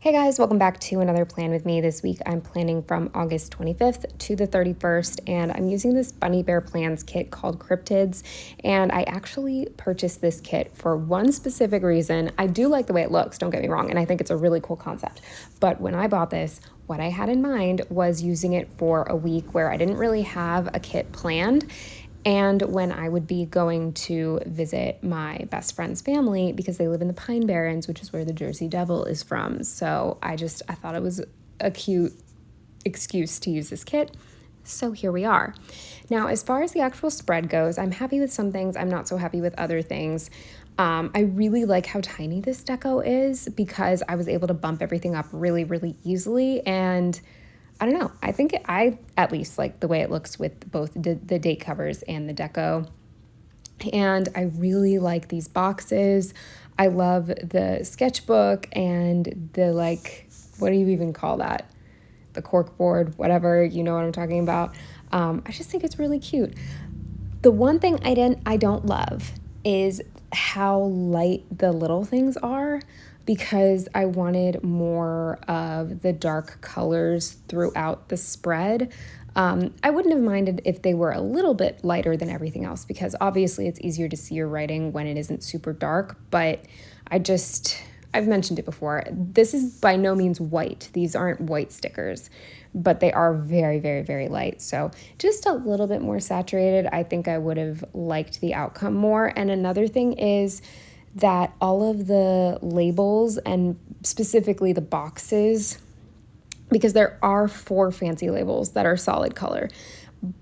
Hey guys, welcome back to another plan with me. This week I'm planning from August 25th to the 31st, and I'm using this Bunny Bear Plans kit called Cryptids. And I actually purchased this kit for one specific reason. I do like the way it looks, don't get me wrong, and I think it's a really cool concept. But when I bought this, what I had in mind was using it for a week where I didn't really have a kit planned. And when I would be going to visit my best friend's family because they live in the Pine Barrens, which is where the Jersey Devil is from. So I thought it was a cute excuse to use this kit. So here we are. Now, as far as the actual spread goes, I'm happy with some things. I'm not so happy with other things. I really like how tiny this deco is because I was able to bump everything up really, really easily. And I don't know. I think I at least like the way it looks with both the date covers and the deco. And I really like these boxes. I love the sketchbook and the what do you even call that? The cork board, whatever, you know what I'm talking about. I just think it's really cute. The one thing I don't love is how light the little things are, because I wanted more of the dark colors throughout the spread. I wouldn't have minded if they were a little bit lighter than everything else, because obviously it's easier to see your writing when it isn't super dark, but I've mentioned it before. This is by no means white. These aren't white stickers, but they are very, very, very light. So just a little bit more saturated. I think I would have liked the outcome more. And another thing is that all of the labels, and specifically the boxes, because there are 4 fancy labels that are solid color,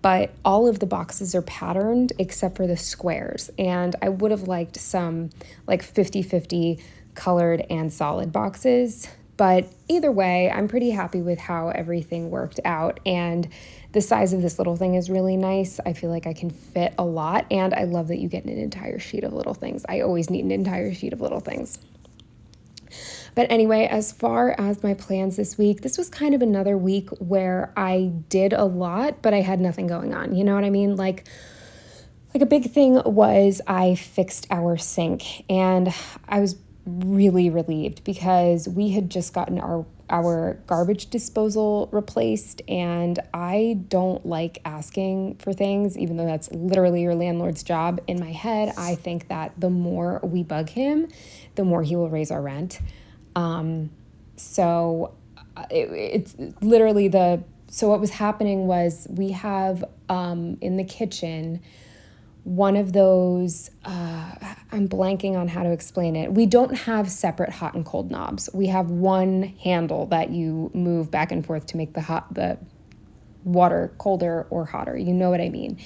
but all of the boxes are patterned except for the squares. And I would have liked some 50-50 colored and solid boxes. But either way, I'm pretty happy with how everything worked out. And the size of this little thing is really nice. I feel like I can fit a lot. And I love that you get an entire sheet of little things. I always need an entire sheet of little things. But anyway, as far as my plans this week, this was kind of another week where I did a lot, but I had nothing going on. You know what I mean? Like a big thing was I fixed our sink, and I was really relieved because we had just gotten our garbage disposal replaced, and I don't like asking for things, even though that's literally your landlord's job. In my head, I think that the more we bug him, the more he will raise our rent. So it's literally so what was happening was we have in the kitchen one of those, I'm blanking on how to explain it. We don't have separate hot and cold knobs. We have one handle that you move back and forth to make the water colder or hotter. You know what I mean?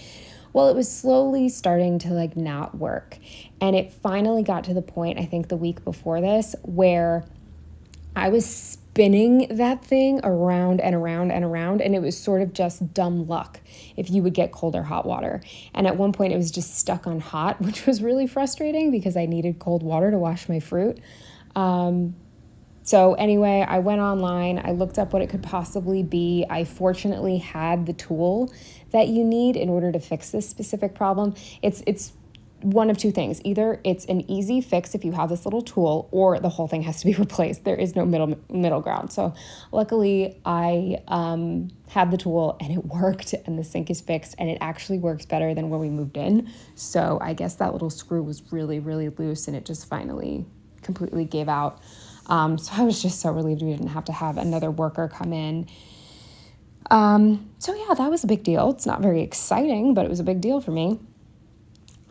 Well, it was slowly starting to not work. And it finally got to the point, I think the week before this, where I was spinning that thing around and around and around, and it was sort of just dumb luck if you would get cold or hot water. And at one point it was just stuck on hot, which was really frustrating because I needed cold water to wash my fruit. So anyway, I went online, I looked up what it could possibly be. I fortunately had the tool that you need in order to fix this specific problem. It's one of two things. Either it's an easy fix if you have this little tool, or the whole thing has to be replaced. There is no middle ground. So luckily I had the tool and it worked, and the sink is fixed, and it actually works better than when we moved in. So I guess that little screw was really, really loose, and it just finally completely gave out. So I was just so relieved we didn't have to have another worker come in. So yeah, that was a big deal. It's not very exciting, but it was a big deal for me.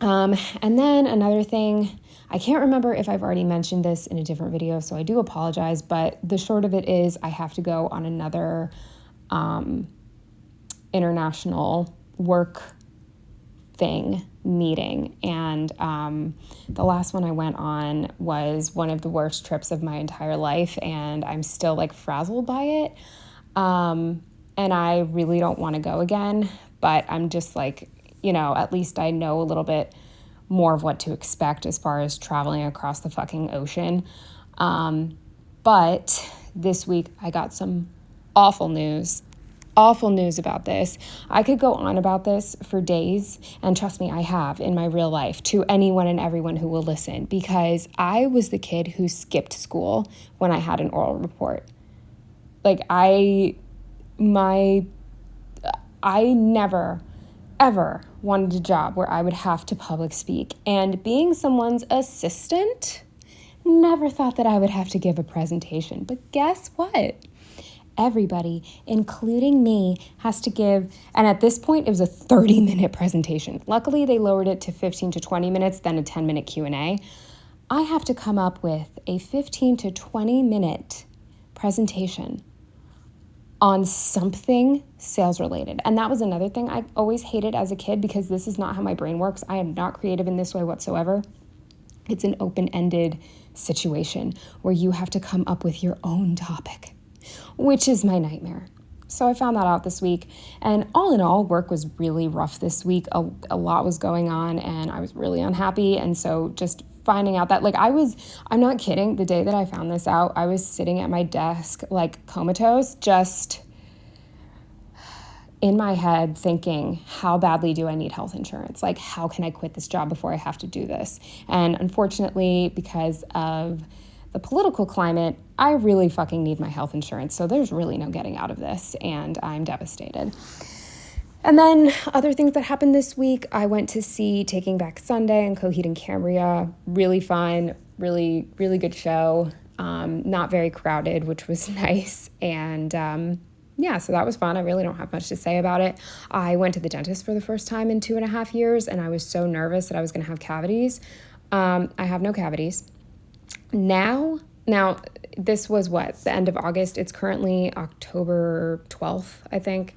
And then another thing, I can't remember if I've already mentioned this in a different video, so I do apologize, but the short of it is I have to go on another international work meeting. And the last one I went on was one of the worst trips of my entire life, and I'm still frazzled by it. And I really don't want to go again, but I'm just at least I know a little bit more of what to expect as far as traveling across the fucking ocean. But this week I got some awful news. awful news about this. I could go on about this for days, and trust me, I have in my real life, to anyone and everyone who will listen, because I was the kid who skipped school when I had an oral report. Like, I never, ever wanted a job where I would have to public speak. And being someone's assistant, never thought that I would have to give a presentation. But guess what? Everybody, including me, has to give, and at this point, it was a 30-minute presentation. Luckily, they lowered it to 15 to 20 minutes, then a 10-minute Q&A. I have to come up with a 15 to 20-minute presentation on something sales related. And that was another thing I always hated as a kid, because this is not how my brain works. I am not creative in this way whatsoever. It's an open-ended situation where you have to come up with your own topic, which is my nightmare. So I found that out this week. And all in all, work was really rough this week. A lot was going on and I was really unhappy. And so just finding out that, like, I'm not kidding, the day that I found this out, I was sitting at my desk like comatose, just in my head thinking, how badly do I need health insurance? Like, how can I quit this job before I have to do this? And unfortunately, because of the political climate, I really fucking need my health insurance. So there's really no getting out of this, and I'm devastated. And then other things that happened this week, I went to see Taking Back Sunday in Coheed and Cambria. Really fun, really, really good show. Not very crowded, which was nice. And yeah, so that was fun. I really don't have much to say about it. I went to the dentist for the first time in 2.5 years, and I was so nervous that I was going to have cavities. I have no cavities. Now, this was the end of August. It's currently October 12th, I think.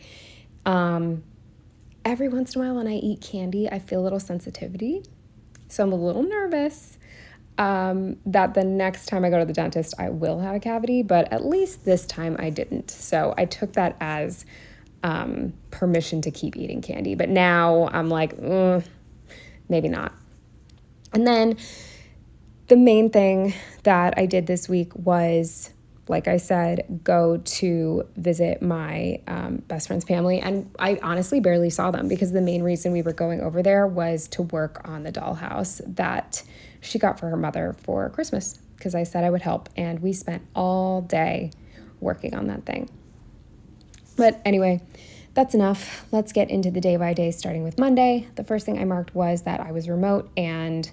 Every once in a while when I eat candy, I feel a little sensitivity. So I'm a little nervous that the next time I go to the dentist, I will have a cavity, but at least this time I didn't. So I took that as permission to keep eating candy. But now I'm like, maybe not. And then the main thing that I did this week was, like I said, go to visit my best friend's family. And I honestly barely saw them, because the main reason we were going over there was to work on the dollhouse that she got for her mother for Christmas, because I said I would help. And we spent all day working on that thing. But anyway, that's enough. Let's get into the day by day, starting with Monday. The first thing I marked was that I was remote, and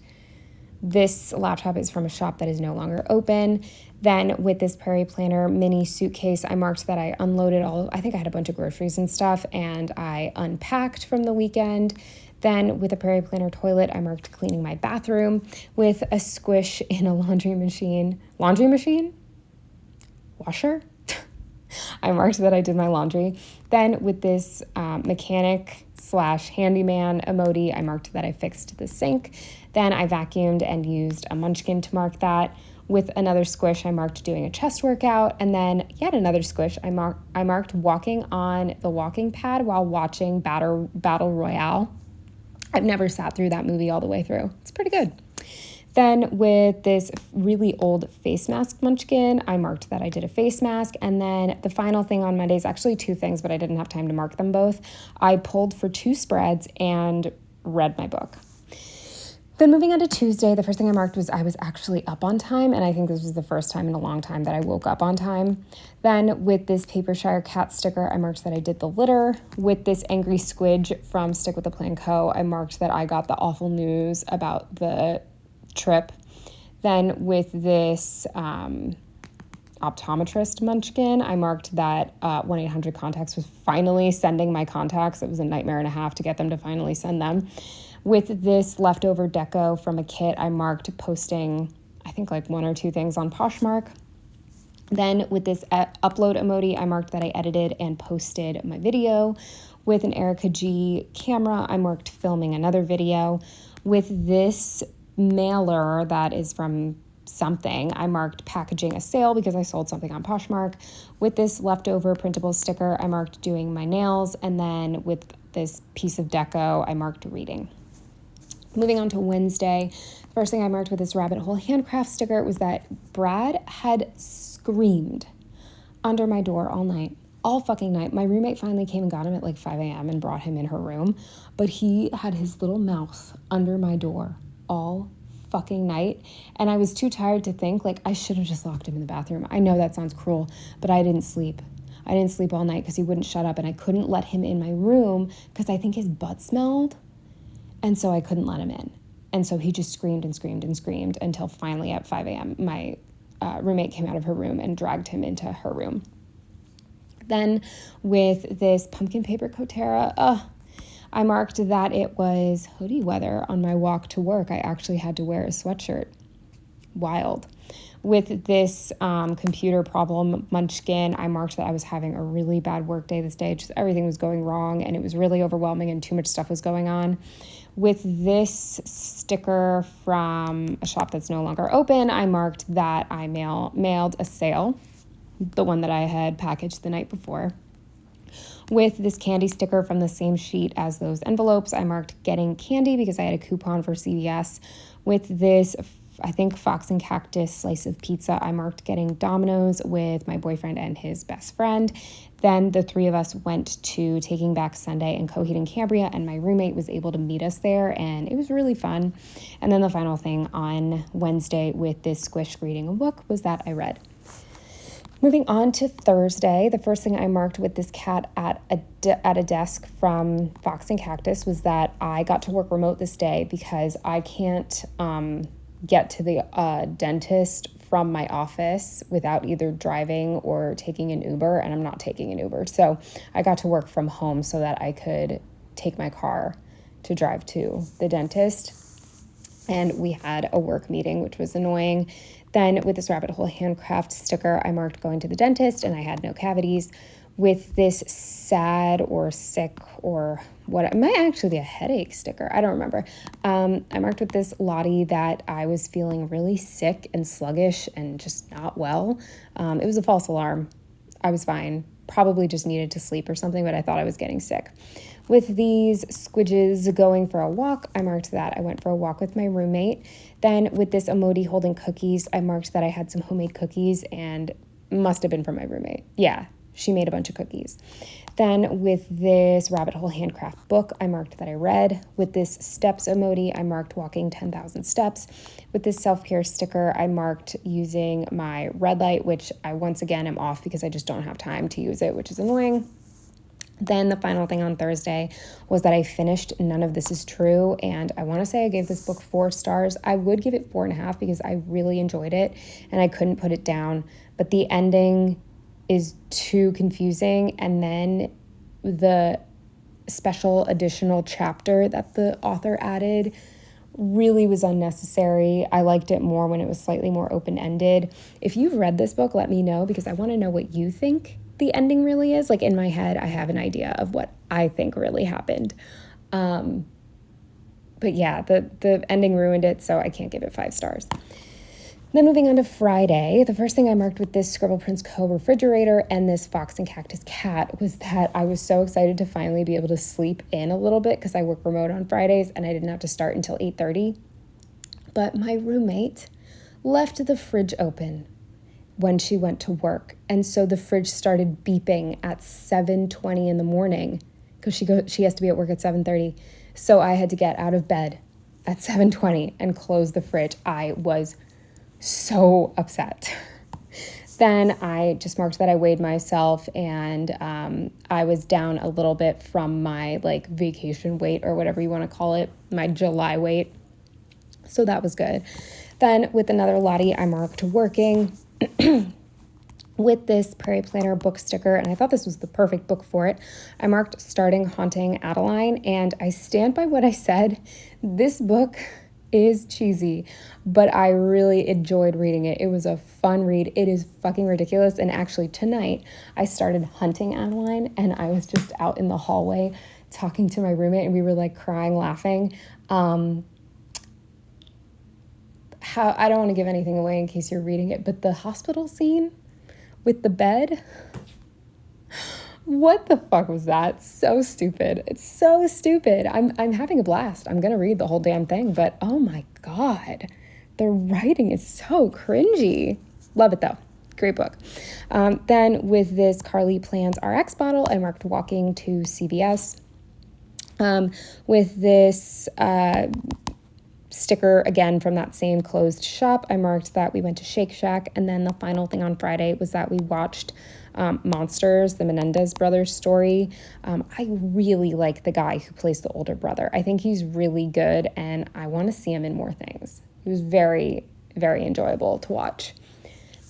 this laptop is from a shop that is no longer open. Then with this Prairie Planner mini suitcase, I marked that I unloaded I think I had a bunch of groceries and stuff, and I unpacked from the weekend. Then with a Prairie Planner toilet, I marked cleaning my bathroom. With a squish in a laundry machine? Washer? I marked that I did my laundry. Then with this mechanic/handyman emoji, I marked that I fixed the sink. Then I vacuumed and used a munchkin to mark that. With another squish, I marked doing a chest workout. And then yet another squish, I marked walking on the walking pad while watching Battle Royale. I've never sat through that movie all the way through. It's pretty good. Then with this really old face mask munchkin, I marked that I did a face mask. And then the final thing on Monday is actually 2 things, but I didn't have time to mark them both. I pulled for 2 spreads and read my book. Then moving on to Tuesday, the first thing I marked was I was actually up on time, and I think this was the first time in a long time that I woke up on time. Then with this Papershire cat sticker, I marked that I did the litter. With this Angry Squidge from Stick with the Plan Co., I marked that I got the awful news about the trip. Then with this optometrist munchkin, I marked that 1-800-CONTACTS was finally sending my contacts. It was a nightmare and a half to get them to finally send them. With this leftover deco from a kit, I marked posting, I think, like 1 or 2 things on Poshmark. Then with this upload emoji, I marked that I edited and posted my video. With an Erica G camera, I marked filming another video. With this mailer that is from something, I marked packaging a sale because I sold something on Poshmark. With this leftover printable sticker, I marked doing my nails. And then with this piece of deco, I marked reading. Moving on to Wednesday, first thing I marked with this rabbit hole handcraft sticker was that Brad had screamed under my door all night. all fucking night. My roommate finally came and got him at like 5 a.m. and brought him in her room, but he had his little mouth under my door all fucking night, and I was too tired to think, like, I should have just locked him in the bathroom. I know that sounds cruel, but I didn't sleep. I didn't sleep all night because he wouldn't shut up, and I couldn't let him in my room because I think his butt smelled, and so I couldn't let him in. And so he just screamed and screamed and screamed until finally at 5 a.m. my roommate came out of her room and dragged him into her room. Then with this pumpkin paper Kotera, I marked that it was hoodie weather on my walk to work. I actually had to wear a sweatshirt. Wild. With this computer problem, Munchkin, I marked that I was having a really bad work day this day. Just everything was going wrong, and it was really overwhelming, and too much stuff was going on. With this sticker from a shop that's no longer open, I marked that I mailed a sale, the one that I had packaged the night before. With this candy sticker from the same sheet as those envelopes, I marked getting candy because I had a coupon for CVS. With this, I think, Fox and Cactus slice of pizza, I marked getting Domino's with my boyfriend and his best friend. Then the three of us went to Taking Back Sunday in Coheed and Cambria, and my roommate was able to meet us there, and it was really fun. And then the final thing on Wednesday with this Squish reading a book was that I read. Moving on to Thursday, the first thing I marked with this cat at a desk from Fox and Cactus was that I got to work remote this day because I can't get to the dentist from my office without either driving or taking an Uber, and I'm not taking an Uber. So I got to work from home so that I could take my car to drive to the dentist. And we had a work meeting, which was annoying. Then with this rabbit hole handcraft sticker, I marked going to the dentist, and I had no cavities. With this sad or sick or what, it might actually be a headache sticker, I don't remember. I marked with this Lottie that I was feeling really sick and sluggish and just not well. It was a false alarm. I was fine. Probably just needed to sleep or something, but I thought I was getting sick. With these squidges going for a walk, I marked that I went for a walk with my roommate. Then with this emoji holding cookies, I marked that I had some homemade cookies, and must have been from my roommate. Yeah, she made a bunch of cookies. Then with this rabbit hole handcraft book, I marked that I read. With this steps emoji, I marked walking 10,000 steps. With this self-care sticker, I marked using my red light, which I once again am off because I just don't have time to use it, which is annoying. Then the final thing on Thursday was that I finished None of This Is True, and I want to say I gave this book 4 stars. I would give it 4.5 because I really enjoyed it and I couldn't put it down, but the ending is too confusing, and then the special additional chapter that the author added really was unnecessary. I liked it more when it was slightly more open-ended. If you've read this book, let me know because I want to know what you think the ending really is. Like, in my head, I have an idea of what I think really happened. But yeah, the ending ruined it, so I can't give it 5 stars. Then moving on to Friday, the first thing I marked with this Scribble Prince Co. refrigerator and this Fox and Cactus cat was that I was so excited to finally be able to sleep in a little bit because I work remote on Fridays and I didn't have to start until 8:30. But my roommate left the fridge open when she went to work. And so the fridge started beeping at 7:20 in the morning because she has to be at work at 7:30. So I had to get out of bed at 7:20 and close the fridge. I was so upset. Then I just marked that I weighed myself, and I was down a little bit from my like vacation weight or whatever you want to call it, my July weight. So that was good. Then with another Lottie, I marked working with this Prairie Planner book sticker, and I thought this was the perfect book for it. I marked starting Haunting Adeline, and I stand by what I said. This book is cheesy, but I really enjoyed reading it. It was a fun read. It is fucking ridiculous. And actually tonight I started Hunting Adeline, and I was just out in the hallway talking to my roommate, and we were like crying, laughing. I don't want to give anything away in case you're reading it, but the hospital scene with the bed, what the fuck was that? So stupid. It's so stupid. I'm having a blast. I'm gonna read the whole damn thing, but oh my God, the writing is so cringy. Love it though. Great book. Then with this Carly Plans RX bottle, I marked walking to CVS. With this sticker, again, from that same closed shop, I marked that we went to Shake Shack. And then the final thing on Friday was that we watched Monsters, the Menendez brothers story. I really like the guy who plays the older brother. I think he's really good, and I want to see him in more things. He was very, very enjoyable to watch.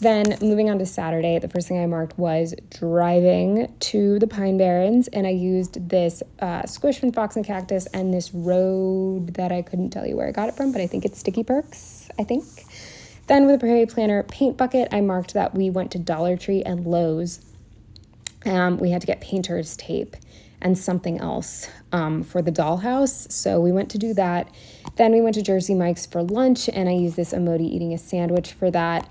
Then moving on to Saturday, the first thing I marked was driving to the Pine Barrens, and I used this squish from Fox and Cactus and this road that I couldn't tell you where I got it from, but I think it's Sticky Perks, I think. Then with the Prairie Planner paint bucket, I marked that we went to Dollar Tree and Lowe's. We had to get painter's tape and something else for the dollhouse, so we went to do that. Then we went to Jersey Mike's for lunch, and I used this Emoti eating a sandwich for that.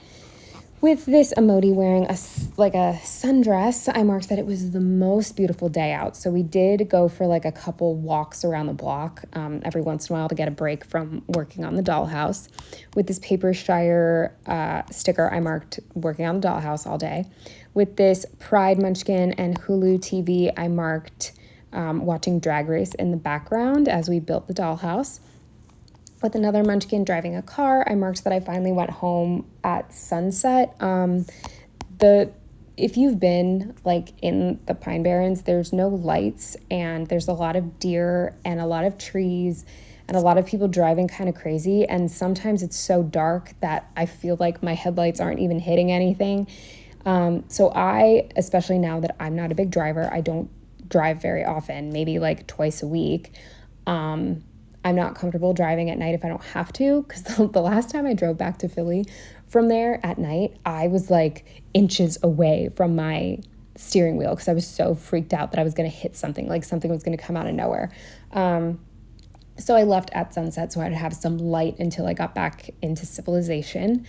With this Emoti wearing a sundress, I marked that it was the most beautiful day out. So we did go for like a couple walks around the block every once in a while to get a break from working on the dollhouse. With this Paper Shire sticker, I marked working on the dollhouse all day. With this Pride Munchkin and Hulu TV, I marked watching Drag Race in the background as we built the dollhouse. With another Munchkin driving a car, I marked that I finally went home at sunset. If you've been like in the Pine Barrens, there's no lights, and there's a lot of deer and a lot of trees and a lot of people driving kind of crazy. And sometimes it's so dark that I feel like my headlights aren't even hitting anything. So I, especially now that I'm not a big driver, I don't drive very often, maybe like twice a week. I'm not comfortable driving at night if I don't have to, because the last time I drove back to Philly from there at night, I was like inches away from my steering wheel because I was so freaked out that I was going to hit something, like something was going to come out of nowhere. So I left at sunset so I'd have some light until I got back into civilization.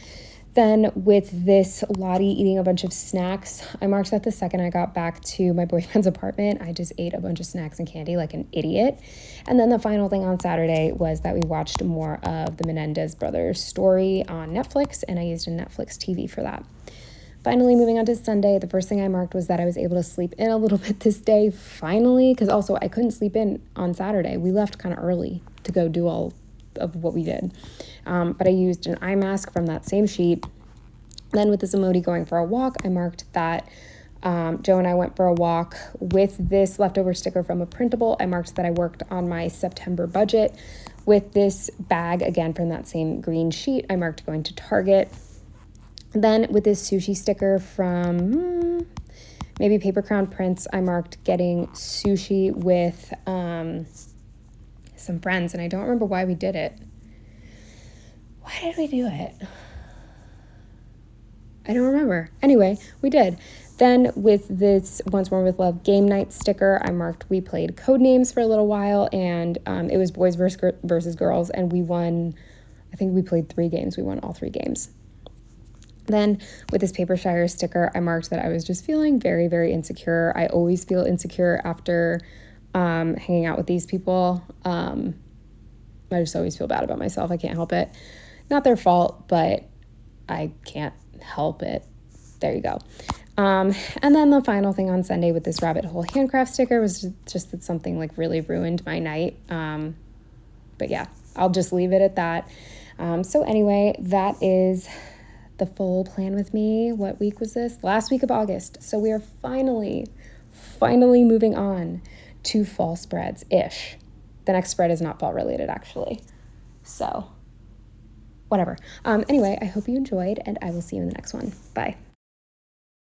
Then with this Lottie eating a bunch of snacks, I marked that the second I got back to my boyfriend's apartment, I just ate a bunch of snacks and candy like an idiot. And then the final thing on Saturday was that we watched more of the Menendez brothers story on Netflix, and I used a Netflix TV for that. Finally, moving on to Sunday, the first thing I marked was that I was able to sleep in a little bit this day, finally, because also I couldn't sleep in on Saturday. We left kind of early to go do all of what we did. But I used an eye mask from that same sheet. Then with this Emoti going for a walk, I marked that Joe and I went for a walk. With this leftover sticker from a printable, I marked that I worked on my September budget. With this bag, again from that same green sheet, I marked going to Target. Then with this sushi sticker from maybe Paper Crown Prints, I marked getting sushi with some friends, and I don't remember why we did it. Why did we do it? I don't remember. Anyway, we did. Then with this Once More With Love game night sticker, I marked we played Codenames for a little while, and it was boys versus girls, and we won. I think we played 3 games. We won all 3 games. Then with this Paper Shire sticker, I marked that I was just feeling very, very insecure. I always feel insecure after hanging out with these people. I just always feel bad about myself. I can't help it. Not their fault, but I can't help it. There you go. And then the final thing on Sunday with this Rabbit Hole handcraft sticker was just that something like really ruined my night. But yeah, I'll just leave it at that. So anyway, that is the full plan with me. What week was this? Last week of August. So we are finally moving on to fall spreads-ish. The next spread is not fall related, actually. So whatever. Anyway, I hope you enjoyed, and I will see you in the next one. Bye.